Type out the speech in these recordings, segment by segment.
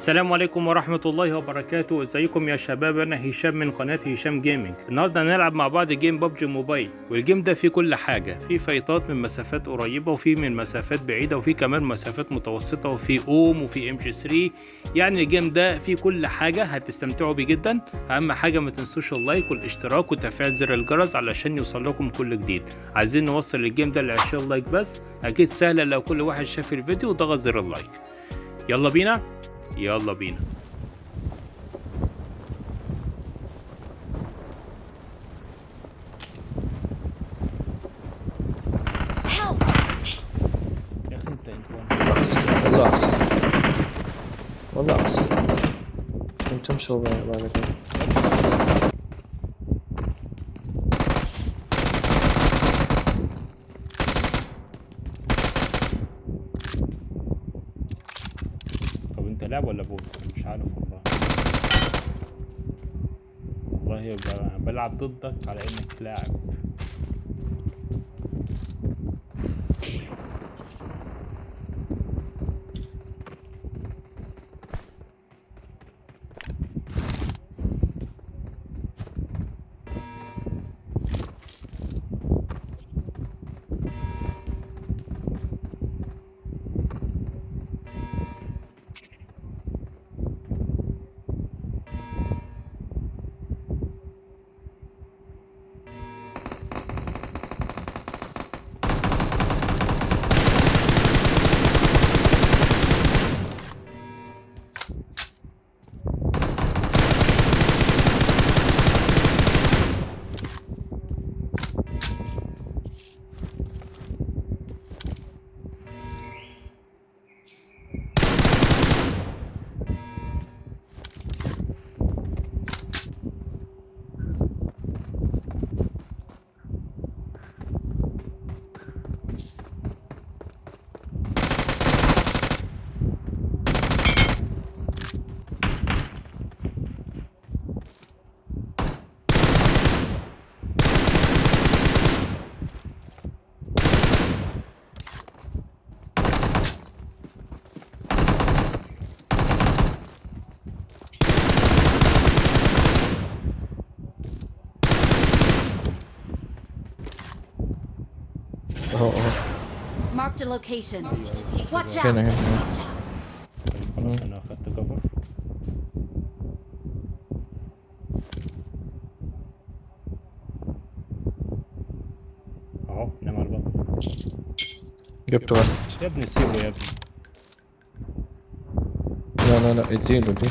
السلام عليكم ورحمة الله وبركاته. ازيكم يا شباب؟ انا هشام من قناة هشام جيمنج. النهاردة هنلعب مع بعض جيم ببجي موبايل، والجيم ده فيه كل حاجة، فيه فايتات من مسافات قريبة وفيه من مسافات بعيدة وفيه كمان مسافات متوسطة وفيه اوم وفيه ام جي 3. يعني الجيم ده فيه كل حاجة، هتستمتعوا بيه جدا. اهم حاجة ما تنسوش اللايك والاشتراك وتفعيل زر الجرس علشان يوصل لكم كل جديد. عايزين نوصل الجيم ده ل20 لايك بس، اكيد سهلة لو كل واحد شاف الفيديو وضغط زر اللايك. يلا بينا يلا بينا. يا اخي والله احسن والله احسن. انتم شو بعد كده؟ طب انت لاعب ولا بوت؟ أنا مش عارف والله. والله بلعب ضدك على انك لاعب. اهو Marked a location. Watch هنا out! هنا. خلاص انا اخدت كفر. اهو نام على البطن. جبت واحد. يا ابني سيبه يا ابني. لا اديله دي.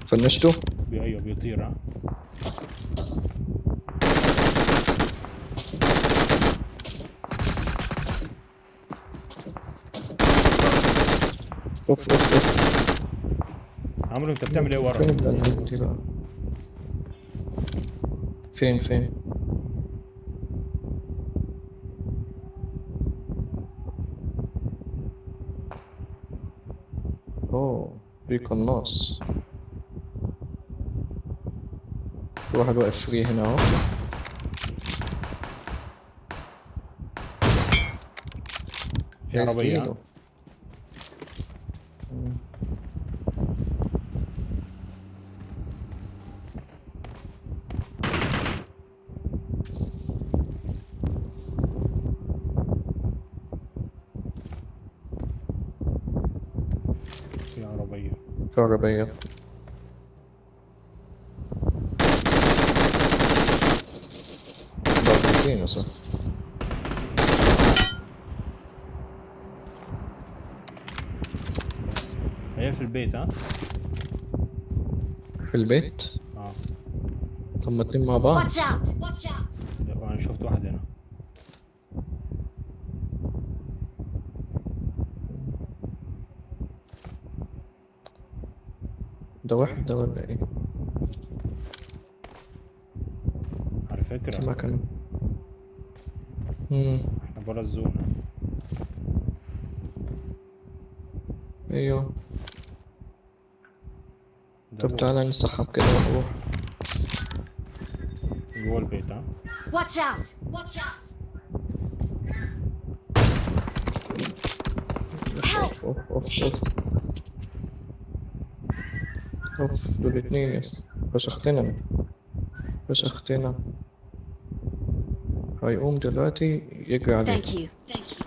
فنشته. ايوه بيطير. ها اوف. عمرو انت بتعمل ايه ورا؟ فين البنت دي بقى؟ فين؟ اوه في قناص. في واحد واقف فري هنا اهو. في عربية. اديله. في عربية. في عربية. ضربتين اصلا. هي في البيت. ها في البيت. اه هما اتنين مع بعض. Watch out! Watch out! انا شفت واحد هنا. ده واحد ده ولا ايه؟ على فكرة ما كان. احنا برا الزون. ايوه. ده طب تعالى نسحب كده ونروح. جوه البيت. ها Watch out! Watch out! Help! اوف اوف اوف اوف دول اتنين يا اسطى. فشختنا فشختنا. هيقوم دلوقتي يجري عليك. Thank you. Thank you.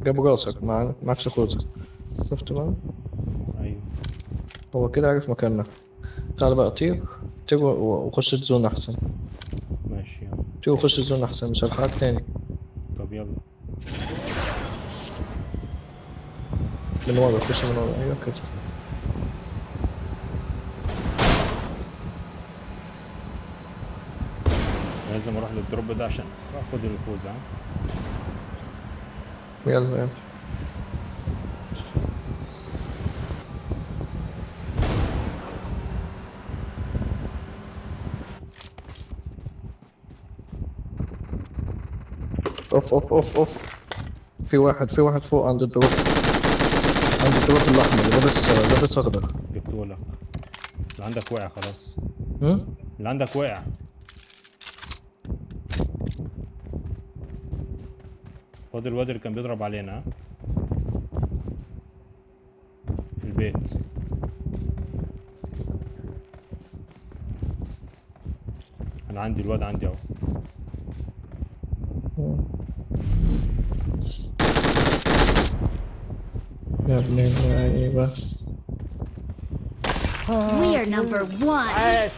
جاب راسك معكش خوذة. شفت بقى؟ ايوه هو كده عارف مكاننا. تعال بقى طير وخش الزون احسن. ماشي يلا. طير وخش الزون احسن، مش هلحقك تاني. طب يلا. من ورا، خش من ورا. ايوه كده. لازم اروح للدروب ده عشان اخد الفوز. ها يلا يلا. اوف اوف اوف اوف. في واحد فوق عند الدروب. عند الدروب الاحمر، لابس اخضر. جبته لك. اللي عندك واقع خلاص. هم؟ اللي عندك واقع. فاضل الواد اللي كان بيضرب علينا. ها في البيت. انا عندي الواد عندي اهو. يا ابن اللعيبة. We are number one.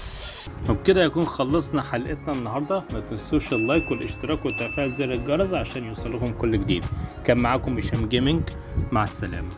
وبكده يكون خلصنا حلقتنا النهارده. ما تنسوش اللايك والاشتراك وتفعيل زر الجرس عشان يوصلكم كل جديد. كان معاكم هشام جيمنج، مع السلامه.